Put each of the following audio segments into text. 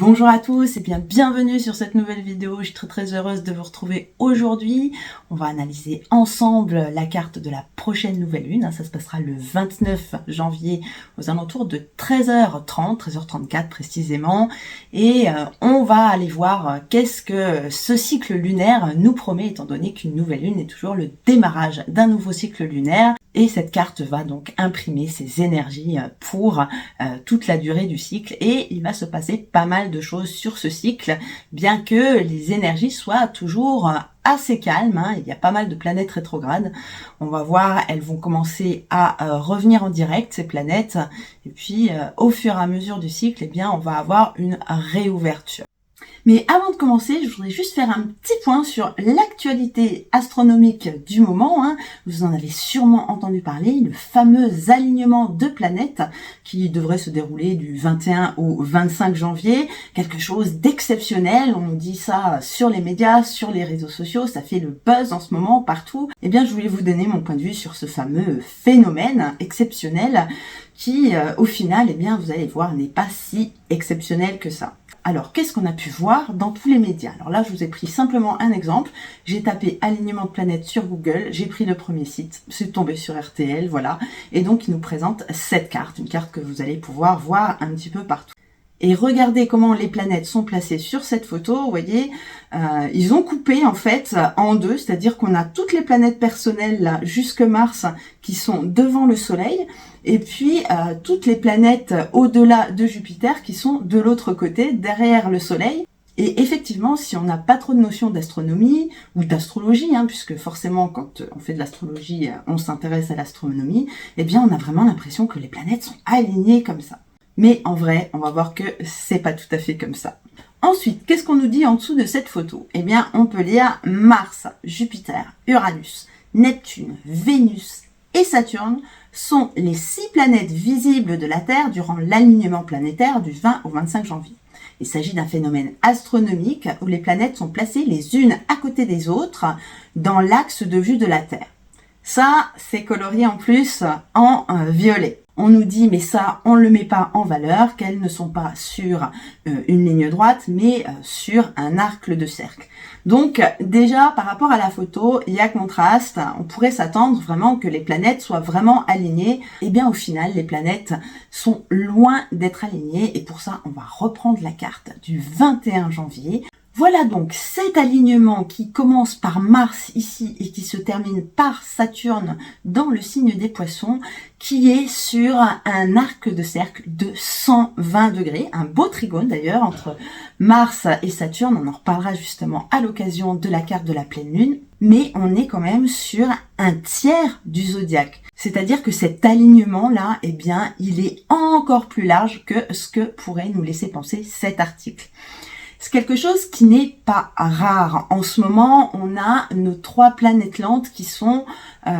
Bonjour à tous et bienvenue sur cette nouvelle vidéo. Je suis très heureuse de vous retrouver aujourd'hui. On va analyser ensemble la carte de la prochaine nouvelle lune. Ça se passera le 29 janvier aux alentours de 13h30, 13h34 précisément. Et on va aller voir qu'est-ce que ce cycle lunaire nous promet, étant donné qu'une nouvelle lune est toujours le démarrage d'un nouveau cycle lunaire. Et cette carte va donc imprimer ses énergies pour toute la durée du cycle. Et il va se passer pas mal de choses sur ce cycle, bien que les énergies soient toujours assez calmes. Il y a pas mal de planètes rétrogrades. On va voir, elles vont commencer à revenir en direct, ces planètes. Et puis, au fur et à mesure du cycle, on va avoir une réouverture. Mais avant de commencer, je voudrais juste faire un petit point sur l'actualité astronomique du moment. Vous en avez sûrement entendu parler, le fameux alignement de planètes qui devrait se dérouler du 21 au 25 janvier. Quelque chose d'exceptionnel, on nous dit ça sur les médias, sur les réseaux sociaux, ça fait le buzz en ce moment partout. Je voulais vous donner mon point de vue sur ce fameux phénomène exceptionnel qui, au final, vous allez voir, n'est pas si exceptionnel que ça. Alors, qu'est-ce qu'on a pu voir dans tous les médias? Alors là, je vous ai pris simplement un exemple. J'ai tapé alignement de planètes sur Google, j'ai pris le premier site, c'est tombé sur RTL, voilà. Et donc, il nous présente cette carte, une carte que vous allez pouvoir voir un petit peu partout. Et regardez comment les planètes sont placées sur cette photo, vous voyez, ils ont coupé en fait en deux, c'est-à-dire qu'on a toutes les planètes personnelles là, jusque Mars qui sont devant le Soleil, et puis toutes les planètes au-delà de Jupiter qui sont de l'autre côté, derrière le Soleil. Et effectivement, si on n'a pas trop de notion d'astronomie ou d'astrologie, puisque forcément quand on fait de l'astrologie, on s'intéresse à l'astronomie, on a vraiment l'impression que les planètes sont alignées comme ça. Mais en vrai, on va voir que c'est pas tout à fait comme ça. Ensuite, qu'est-ce qu'on nous dit en dessous de cette photo? On peut lire Mars, Jupiter, Uranus, Neptune, Vénus et Saturne sont les 6 planètes visibles de la Terre durant l'alignement planétaire du 20 au 25 janvier. Il s'agit d'un phénomène astronomique où les planètes sont placées les unes à côté des autres dans l'axe de vue de la Terre. Ça, c'est colorié en plus en violet. On nous dit, mais ça, on ne le met pas en valeur, qu'elles ne sont pas sur une ligne droite, mais sur un arc de cercle. Donc, déjà, par rapport à la photo, il y a contraste. On pourrait s'attendre vraiment que les planètes soient vraiment alignées. Au final, les planètes sont loin d'être alignées. Et pour ça, on va reprendre la carte du 21 janvier. Voilà donc cet alignement qui commence par Mars ici et qui se termine par Saturne dans le signe des Poissons, qui est sur un arc de cercle de 120 degrés, un beau trigone d'ailleurs entre Mars et Saturne, on en reparlera justement à l'occasion de la carte de la pleine lune, mais on est quand même sur un tiers du zodiaque. C'est-à-dire que cet alignement-là, il est encore plus large que ce que pourrait nous laisser penser cet article. C'est quelque chose qui n'est pas rare. En ce moment, on a nos 3 planètes lentes qui sont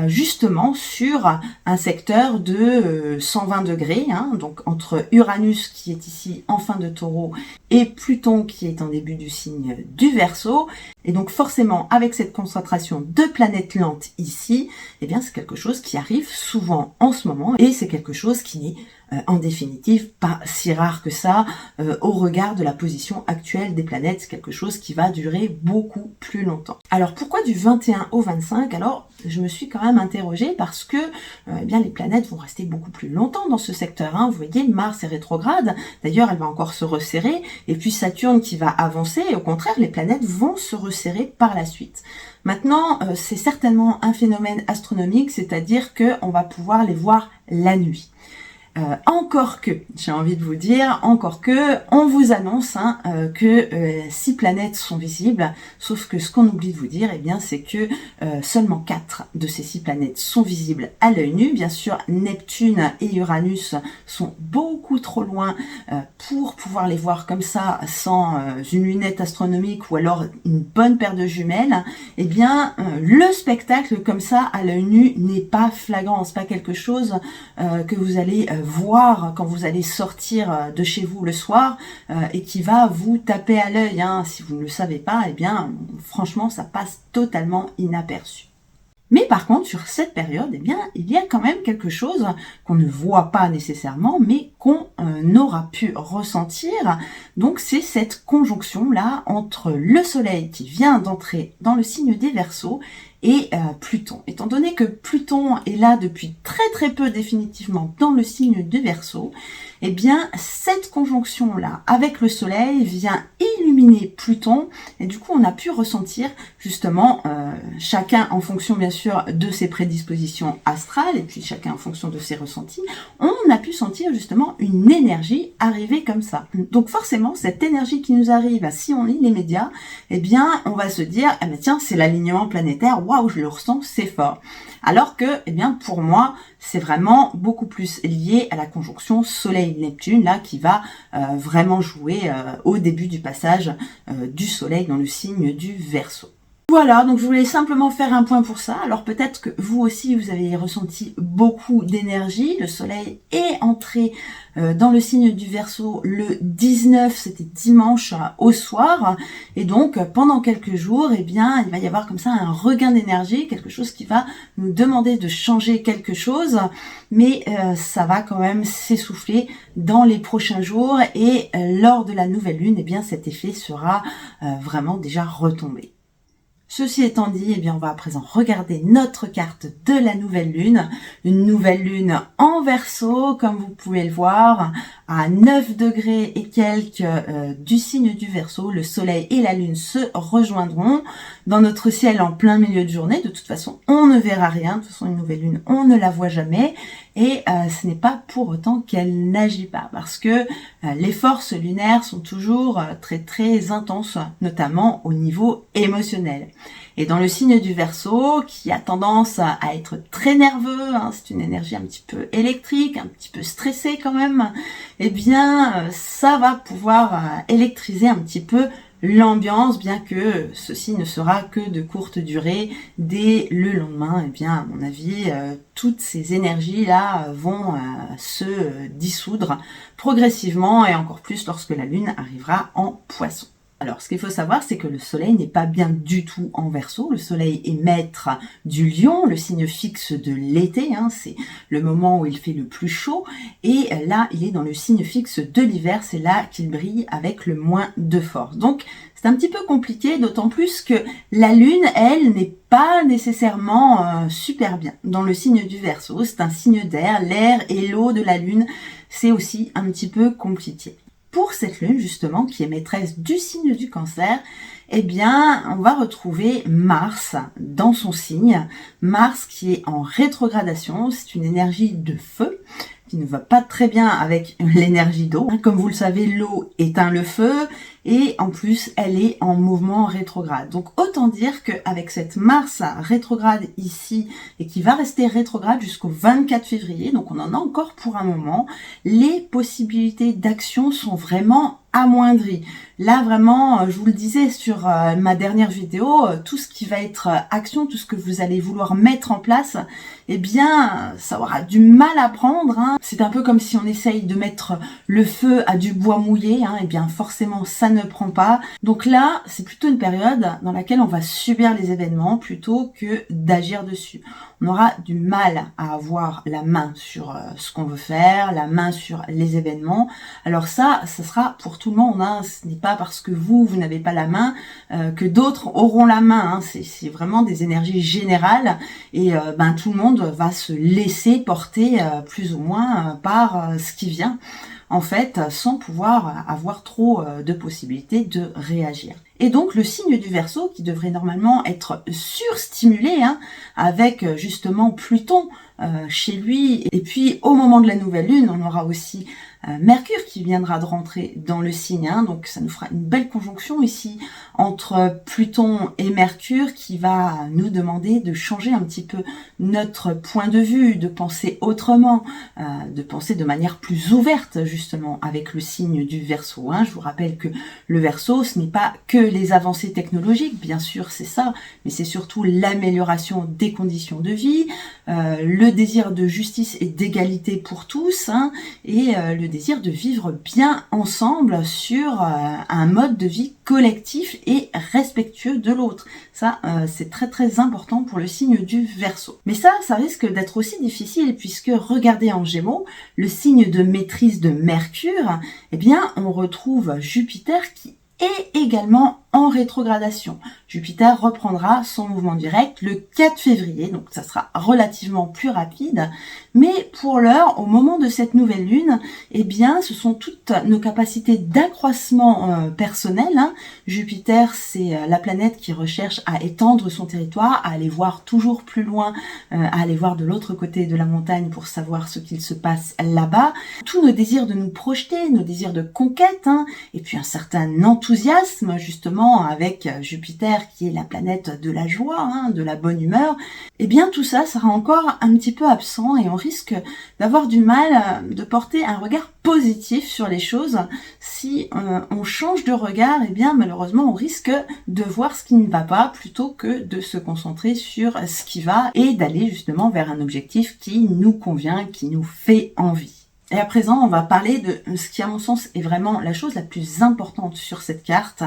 justement sur un secteur de 120 degrés, donc entre Uranus qui est ici en fin de Taureau et Pluton qui est en début du signe du Verseau. Et donc forcément, avec cette concentration de planètes lentes ici, c'est quelque chose qui arrive souvent en ce moment et c'est quelque chose qui n'est en définitive pas si rare que ça au regard de la position actuelle des planètes. C'est quelque chose qui va durer beaucoup plus longtemps. Alors pourquoi du 21 au 25? Alors je me suis quand même interrogée parce que les planètes vont rester beaucoup plus longtemps dans ce secteur. Vous voyez, Mars est rétrograde, d'ailleurs elle va encore se resserrer, et puis Saturne qui va avancer, et au contraire les planètes vont se resserrer par la suite. Maintenant, c'est certainement un phénomène astronomique, c'est-à-dire qu'on va pouvoir les voir la nuit. Encore que, j'ai envie de vous dire, on vous annonce que 6 planètes sont visibles, sauf que ce qu'on oublie de vous dire, c'est que seulement 4 de ces 6 planètes sont visibles à l'œil nu. Bien sûr, Neptune et Uranus sont beaucoup trop loin pour pouvoir les voir comme ça, sans une lunette astronomique ou alors une bonne paire de jumelles. Le spectacle comme ça à l'œil nu n'est pas flagrant, c'est pas quelque chose que vous allez voir quand vous allez sortir de chez vous le soir et qui va vous taper à l'œil. Si vous ne le savez pas, franchement, ça passe totalement inaperçu. Mais par contre, sur cette période, il y a quand même quelque chose qu'on ne voit pas nécessairement, mais qu'on aura pu ressentir. Donc c'est cette conjonction là entre le soleil qui vient d'entrer dans le signe des Verseaux et Pluton. Étant donné que Pluton est là depuis très peu définitivement dans le signe de Verseau, eh bien cette conjonction là avec le soleil vient illuminer Pluton et du coup on a pu ressentir justement chacun en fonction bien sûr de ses prédispositions astrales et puis chacun en fonction de ses ressentis, on a pu sentir justement une énergie arriver comme ça. Donc forcément cette énergie qui nous arrive, si on lit les médias, eh bien on va se dire eh bien, tiens c'est l'alignement planétaire, waouh je le ressens, c'est fort. Alors que eh bien pour moi c'est vraiment beaucoup plus lié à la conjonction Soleil-Neptune là qui va vraiment jouer au début du passage du Soleil dans le signe du Verseau. Voilà, donc je voulais simplement faire un point pour ça. Alors peut-être que vous aussi, vous avez ressenti beaucoup d'énergie. Le soleil est entré dans le signe du Verseau le 19, c'était dimanche au soir. Et donc pendant quelques jours, eh bien, il va y avoir comme ça un regain d'énergie, quelque chose qui va nous demander de changer quelque chose. Mais ça va quand même s'essouffler dans les prochains jours. Et lors de la nouvelle lune, eh bien, cet effet sera vraiment déjà retombé. Ceci étant dit, eh bien, on va à présent regarder notre carte de la nouvelle lune. Une nouvelle lune en Verseau, comme vous pouvez le voir, à 9 degrés et quelques du signe du Verseau. Le soleil et la lune se rejoindront dans notre ciel en plein milieu de journée. De toute façon, on ne verra rien. De toute façon, une nouvelle lune, on ne la voit jamais. Et ce n'est pas pour autant qu'elle n'agit pas, parce que les forces lunaires sont toujours très intenses, notamment au niveau émotionnel. Et dans le signe du Verseau, qui a tendance à être très nerveux, c'est une énergie un petit peu électrique, un petit peu stressée quand même, eh bien ça va pouvoir électriser un petit peu l'ambiance, bien que ceci ne sera que de courte durée. Dès le lendemain, eh bien, à mon avis, toutes ces énergies-là vont se dissoudre progressivement et encore plus lorsque la Lune arrivera en Poisson. Alors, ce qu'il faut savoir, c'est que le soleil n'est pas bien du tout en Verseau. Le soleil est maître du Lion, le signe fixe de l'été. C'est le moment où il fait le plus chaud. Et là, il est dans le signe fixe de l'hiver. C'est là qu'il brille avec le moins de force. Donc, c'est un petit peu compliqué, d'autant plus que la Lune, elle, n'est pas nécessairement super bien dans le signe du Verseau. C'est un signe d'air. L'air et l'eau de la Lune, c'est aussi un petit peu compliqué. Pour cette lune, justement, qui est maîtresse du signe du Cancer, eh bien, on va retrouver Mars dans son signe. Mars qui est en rétrogradation, c'est une énergie de feu qui ne va pas très bien avec l'énergie d'eau. Comme vous le savez, l'eau éteint le feu et en plus, elle est en mouvement rétrograde. Donc, autant dire qu'avec cette Mars rétrograde ici et qui va rester rétrograde jusqu'au 24 février, donc on en a encore pour un moment, les possibilités d'action sont vraiment amoindries. Là, vraiment, je vous le disais sur ma dernière vidéo, tout ce qui va être action, tout ce que vous allez vouloir mettre en place, eh bien, ça aura du mal à prendre. C'est un peu comme si on essaye de mettre le feu à du bois mouillé, eh bien, forcément, ça ne prend pas. Donc là, c'est plutôt une période dans laquelle on va subir les événements plutôt que d'agir dessus. On aura du mal à avoir la main sur ce qu'on veut faire, la main sur les événements. Alors ça sera pour tout le monde. Ce n'est pas parce que vous n'avez pas la main que d'autres auront la main. C'est vraiment des énergies générales et tout le monde va se laisser porter plus ou moins par ce qui vient, en fait, sans pouvoir avoir trop de possibilités de réagir. Et donc le signe du Verseau, qui devrait normalement être surstimulé, avec justement Pluton chez lui, et puis au moment de la nouvelle lune, on aura aussi Mercure qui viendra de rentrer dans le signe, donc ça nous fera une belle conjonction ici entre Pluton et Mercure qui va nous demander de changer un petit peu notre point de vue, de penser autrement, de penser de manière plus ouverte justement avec le signe du Verseau. Je vous rappelle que le Verseau, ce n'est pas que les avancées technologiques, bien sûr c'est ça, mais c'est surtout l'amélioration des conditions de vie, le désir de justice et d'égalité pour tous, hein, et le désir de vivre bien ensemble sur un mode de vie collectif et respectueux de l'autre. Ça, c'est très très important pour le signe du Verseau. Mais ça risque d'être aussi difficile puisque regardez en Gémeaux, le signe de maîtrise de Mercure, eh bien on retrouve Jupiter qui est également en rétrogradation. Jupiter reprendra son mouvement direct le 4 février, donc ça sera relativement plus rapide. Mais pour l'heure, au moment de cette nouvelle lune, eh bien, ce sont toutes nos capacités d'accroissement personnel. Hein. Jupiter, c'est la planète qui recherche à étendre son territoire, à aller voir toujours plus loin, à aller voir de l'autre côté de la montagne pour savoir ce qu'il se passe là-bas. Tous nos désirs de nous projeter, nos désirs de conquête, hein, et puis un certain enthousiasme, justement, avec Jupiter qui est la planète de la joie, hein, de la bonne humeur, eh bien tout ça sera encore un petit peu absent et on risque d'avoir du mal de porter un regard positif sur les choses. Si on change de regard, eh bien malheureusement on risque de voir ce qui ne va pas plutôt que de se concentrer sur ce qui va et d'aller justement vers un objectif qui nous convient, qui nous fait envie. Et à présent, on va parler de ce qui, à mon sens, est vraiment la chose la plus importante sur cette carte.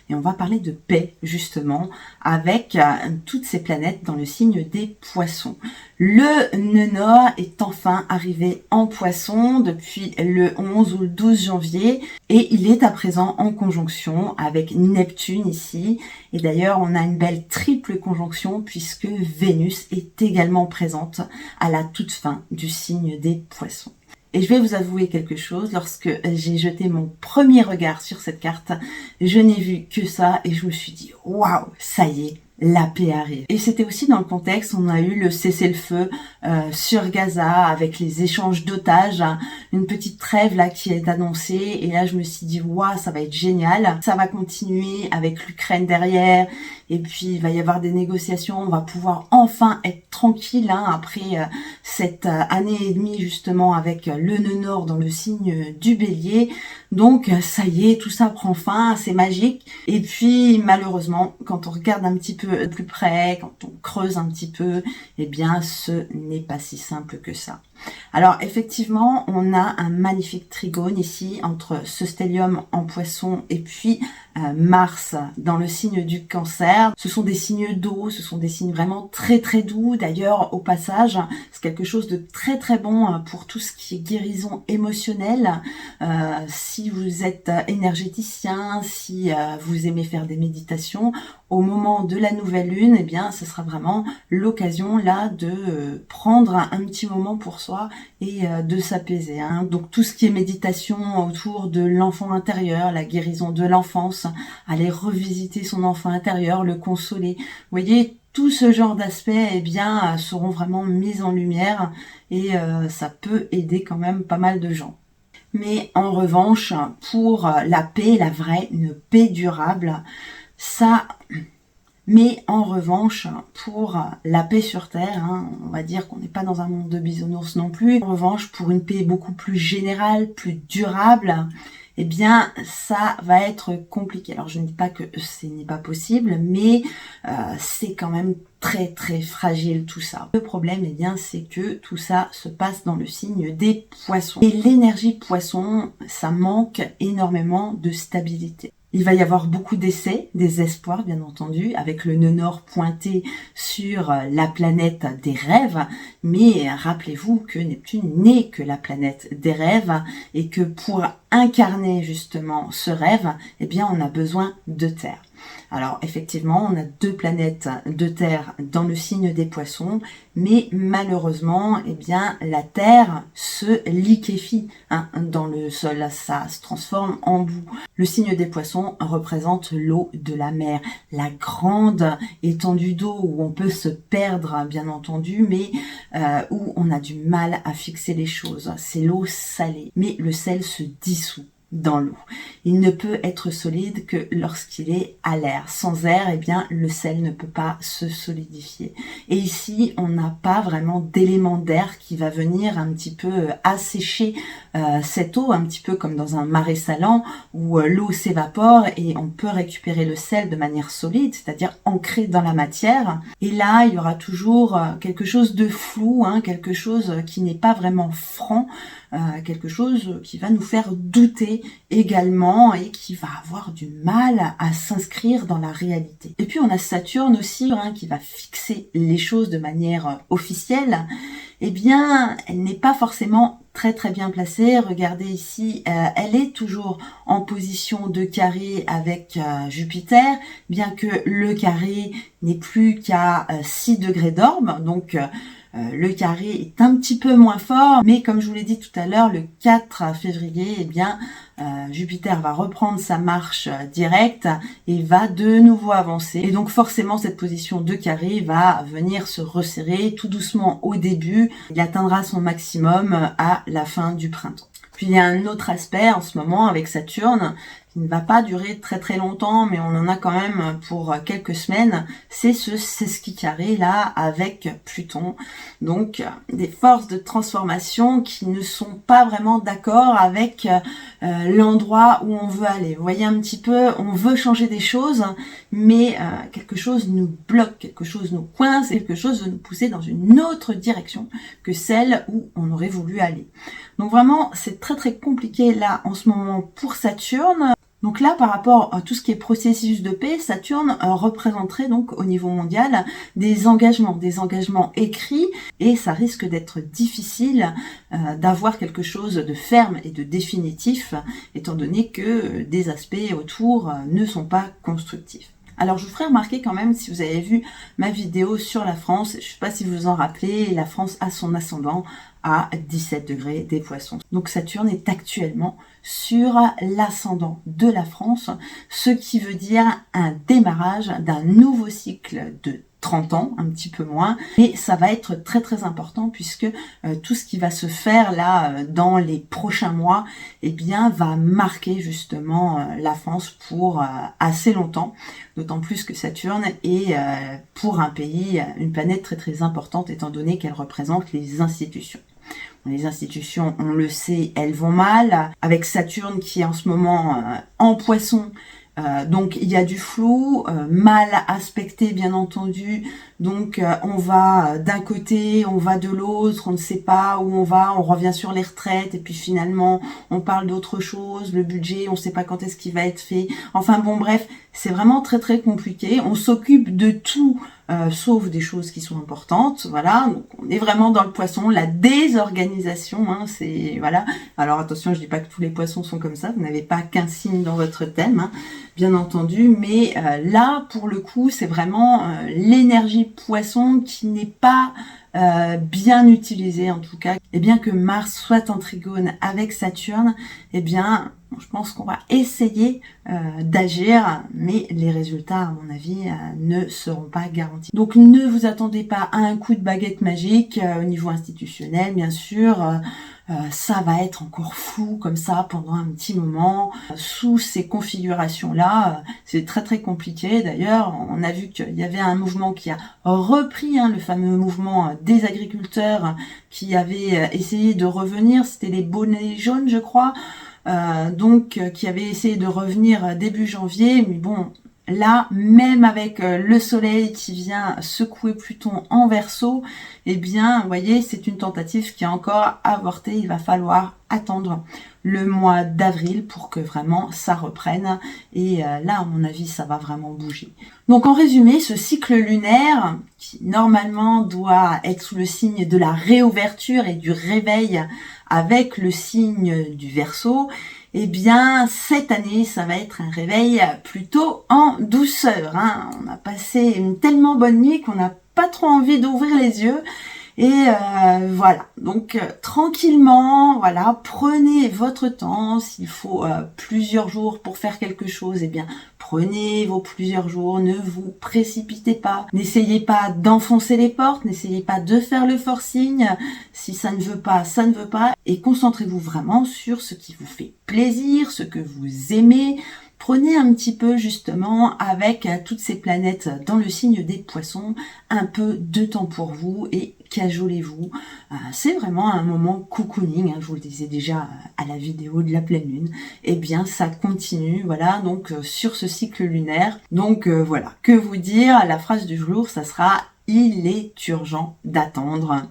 Et on va parler de paix, justement, avec toutes ces planètes dans le signe des Poissons. Le nœud nord est enfin arrivé en Poissons depuis le 11 ou le 12 janvier. Et il est à présent en conjonction avec Neptune ici. Et d'ailleurs, on a une belle triple conjonction puisque Vénus est également présente à la toute fin du signe des Poissons. Et je vais vous avouer quelque chose, lorsque j'ai jeté mon premier regard sur cette carte, je n'ai vu que ça et je me suis dit « Waouh, ça y est !» La paix arrive. Et c'était aussi dans le contexte, on a eu le cessez-le-feu sur Gaza avec les échanges d'otages, une petite trêve là qui est annoncée. Et là, je me suis dit, waouh, ça va être génial. Ça va continuer avec l'Ukraine derrière. Et puis, il va y avoir des négociations. On va pouvoir enfin être tranquille hein, après cette année et demie justement avec le nœud nord dans le signe du Bélier. Donc, ça y est, tout ça prend fin, c'est magique. Et puis, malheureusement, quand on regarde un petit peu de plus près, quand on creuse un petit peu, eh bien, ce n'est pas si simple que ça. Alors, effectivement, on a un magnifique trigone ici entre ce stellium en Poisson et puis Mars dans le signe du Cancer. Ce sont des signes d'eau, ce sont des signes vraiment très très doux. D'ailleurs, au passage, c'est quelque chose de très très bon pour tout ce qui est guérison émotionnelle. Si vous êtes énergéticien, si vous aimez faire des méditations, au moment de la nouvelle lune, eh bien, ce sera vraiment l'occasion là de prendre un petit moment pour soi et de s'apaiser. Hein. Donc tout ce qui est méditation autour de l'enfant intérieur, la guérison de l'enfance, aller revisiter son enfant intérieur, le consoler. Vous voyez, tout ce genre d'aspects eh bien, seront vraiment mis en lumière et ça peut aider quand même pas mal de gens. Mais en revanche, pour la paix, la vraie, une paix durable, ça... Mais en revanche, pour la paix sur Terre, hein, on va dire qu'on n'est pas dans un monde de bisounours non plus. En revanche, pour une paix beaucoup plus générale, plus durable, eh bien, ça va être compliqué. Alors, je ne dis pas que ce n'est pas possible, mais c'est quand même très très fragile tout ça. Le problème, eh bien, c'est que tout ça se passe dans le signe des Poissons. Et l'énergie Poisson, ça manque énormément de stabilité. Il va y avoir beaucoup d'essais, des espoirs bien entendu, avec le nœud nord pointé sur la planète des rêves. Mais rappelez-vous que Neptune n'est que la planète des rêves et que pour incarner justement ce rêve, eh bien on a besoin de Terre. Alors effectivement, on a 2 planètes de Terre dans le signe des Poissons, mais malheureusement, eh bien la Terre se liquéfie hein, dans le sol, ça se transforme en boue. Le signe des Poissons représente l'eau de la mer, la grande étendue d'eau où on peut se perdre, bien entendu, mais où on a du mal à fixer les choses. C'est l'eau salée, mais le sel se dissout. dans l'eau. Il ne peut être solide que lorsqu'il est à l'air. Sans air, eh bien, le sel ne peut pas se solidifier. Et ici, on n'a pas vraiment d'élément d'air qui va venir un petit peu assécher cette eau, un petit peu comme dans un marais salant où l'eau s'évapore et on peut récupérer le sel de manière solide, c'est-à-dire ancré dans la matière. Et là, il y aura toujours quelque chose de flou, quelque chose qui n'est pas vraiment franc, quelque chose qui va nous faire douter également et qui va avoir du mal à s'inscrire dans la réalité. Et puis on a Saturne aussi qui va fixer les choses de manière officielle. Eh bien, elle n'est pas forcément très bien placée. Regardez ici, elle est toujours en position de carré avec Jupiter, bien que le carré n'est plus qu'à 6 degrés d'orbe, donc le carré est un petit peu moins fort, mais comme je vous l'ai dit tout à l'heure, le 4 février, eh bien, Jupiter va reprendre sa marche directe et va de nouveau avancer. Et donc forcément, cette position de carré va venir se resserrer tout doucement au début. Il atteindra son maximum à la fin du printemps. Puis il y a un autre aspect en ce moment avec Saturne qui ne va pas durer très longtemps, mais on en a quand même pour quelques semaines, c'est ce sesqui carré là avec Pluton. Donc des forces de transformation qui ne sont pas vraiment d'accord avec l'endroit où on veut aller. Vous voyez un petit peu, on veut changer des choses, mais quelque chose nous bloque, quelque chose nous coince, quelque chose veut nous pousser dans une autre direction que celle où on aurait voulu aller. Donc vraiment, c'est très compliqué là en ce moment pour Saturne. Donc là, par rapport à tout ce qui est processus de paix, Saturne représenterait donc au niveau mondial des engagements écrits, et ça risque d'être difficile d'avoir quelque chose de ferme et de définitif, étant donné que des aspects autour ne sont pas constructifs. Alors je vous ferai remarquer quand même, si vous avez vu ma vidéo sur la France, je ne sais pas si vous vous en rappelez, la France a son ascendant à 17 degrés des Poissons. Donc Saturne est actuellement sur l'ascendant de la France, ce qui veut dire un démarrage d'un nouveau cycle de 30 ans, un petit peu moins, mais ça va être très important puisque tout ce qui va se faire là dans les prochains mois, eh bien va marquer justement la France pour assez longtemps, d'autant plus que Saturne est pour un pays une planète très importante étant donné qu'elle représente les institutions. Les institutions, on le sait, elles vont mal. Avec Saturne qui est en ce moment en Poisson, donc il y a du flou, mal aspecté bien entendu. Donc on va d'un côté, on va de l'autre, on ne sait pas où on va, on revient sur les retraites et puis finalement on parle d'autre chose, le budget, on ne sait pas quand est-ce qu'il va être fait. Enfin bon bref, c'est vraiment très compliqué. On s'occupe de tout sauf des choses qui sont importantes, voilà. Donc on est vraiment dans le Poisson, la désorganisation, c'est voilà. Alors attention, je dis pas que tous les Poissons sont comme ça, vous n'avez pas qu'un signe dans votre thème, bien entendu, mais là pour le coup, c'est vraiment l'énergie Poisson qui n'est pas bien utilisée en tout cas. Et bien que Mars soit en trigone avec Saturne, eh bien je pense qu'on va essayer d'agir, mais les résultats, à mon avis, ne seront pas garantis. Donc ne vous attendez pas à un coup de baguette magique au niveau institutionnel, bien sûr. Ça va être encore flou comme ça pendant un petit moment. Sous ces configurations-là, c'est très compliqué. D'ailleurs, on a vu qu'il y avait un mouvement qui a repris, le fameux mouvement des agriculteurs qui avait essayé de revenir. C'était les bonnets jaunes, je crois. Qui avait essayé de revenir début janvier, mais bon, là, même avec le soleil qui vient secouer Pluton en Verseau, eh bien, vous voyez, c'est une tentative qui est encore avortée. Il va falloir attendre le mois d'avril pour que vraiment ça reprenne. Et là, à mon avis, ça va vraiment bouger. Donc, en résumé, ce cycle lunaire, qui normalement doit être sous le signe de la réouverture et du réveil avec le signe du Verseau, eh bien, cette année, ça va être un réveil plutôt en douceur. On a passé une tellement bonne nuit qu'on n'a pas trop envie d'ouvrir les yeux. Et voilà, donc tranquillement, voilà, prenez votre temps. S'il faut plusieurs jours pour faire quelque chose, eh bien prenez vos plusieurs jours, ne vous précipitez pas, n'essayez pas d'enfoncer les portes, n'essayez pas de faire le forcing. Si ça ne veut pas, ça ne veut pas, et concentrez-vous vraiment sur ce qui vous fait plaisir, ce que vous aimez. Prenez un petit peu justement avec toutes ces planètes dans le signe des poissons, un peu de temps pour vous et cajolez-vous. C'est vraiment un moment cocooning, je vous le disais déjà à la vidéo de la pleine lune. Eh bien ça continue, voilà, donc sur ce cycle lunaire. Donc voilà, que vous dire, la phrase du jour, ça sera « Il est urgent d'attendre ».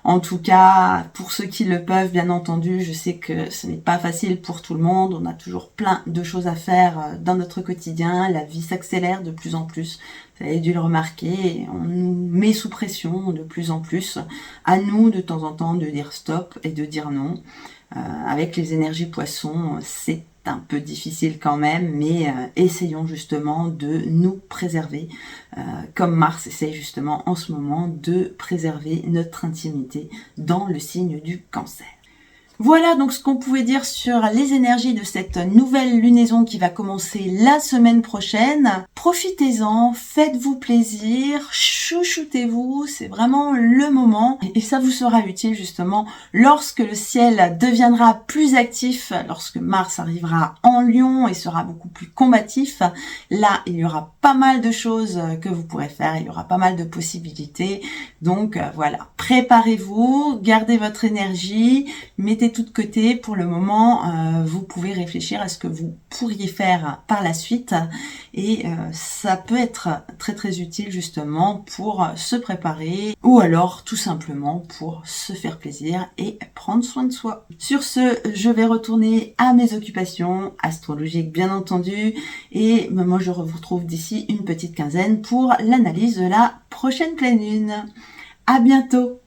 En tout cas, pour ceux qui le peuvent, bien entendu, je sais que ce n'est pas facile pour tout le monde. On a toujours plein de choses à faire dans notre quotidien. La vie s'accélère de plus en plus. Vous avez dû le remarquer. On nous met sous pression de plus en plus. À nous, de temps en temps, de dire stop et de dire non. Avec les énergies poissons, c'est un peu difficile quand même, mais essayons justement de nous préserver, comme Mars essaie justement en ce moment de préserver notre intimité dans le signe du Cancer. Voilà donc ce qu'on pouvait dire sur les énergies de cette nouvelle lunaison qui va commencer la semaine prochaine. Profitez-en, faites-vous plaisir, chouchoutez-vous, c'est vraiment le moment et ça vous sera utile justement lorsque le ciel deviendra plus actif, lorsque Mars arrivera en Lion et sera beaucoup plus combatif. Là, il y aura pas mal de choses que vous pourrez faire, il y aura pas mal de possibilités. Donc voilà, préparez-vous, gardez votre énergie, mettez tout de côté pour le moment, vous pouvez réfléchir à ce que vous pourriez faire par la suite et ça peut être très utile justement pour se préparer ou alors tout simplement pour se faire plaisir et prendre soin de soi. Sur ce, je vais retourner à mes occupations astrologiques bien entendu et moi je vous retrouve d'ici une petite quinzaine pour l'analyse de la prochaine pleine lune. À bientôt!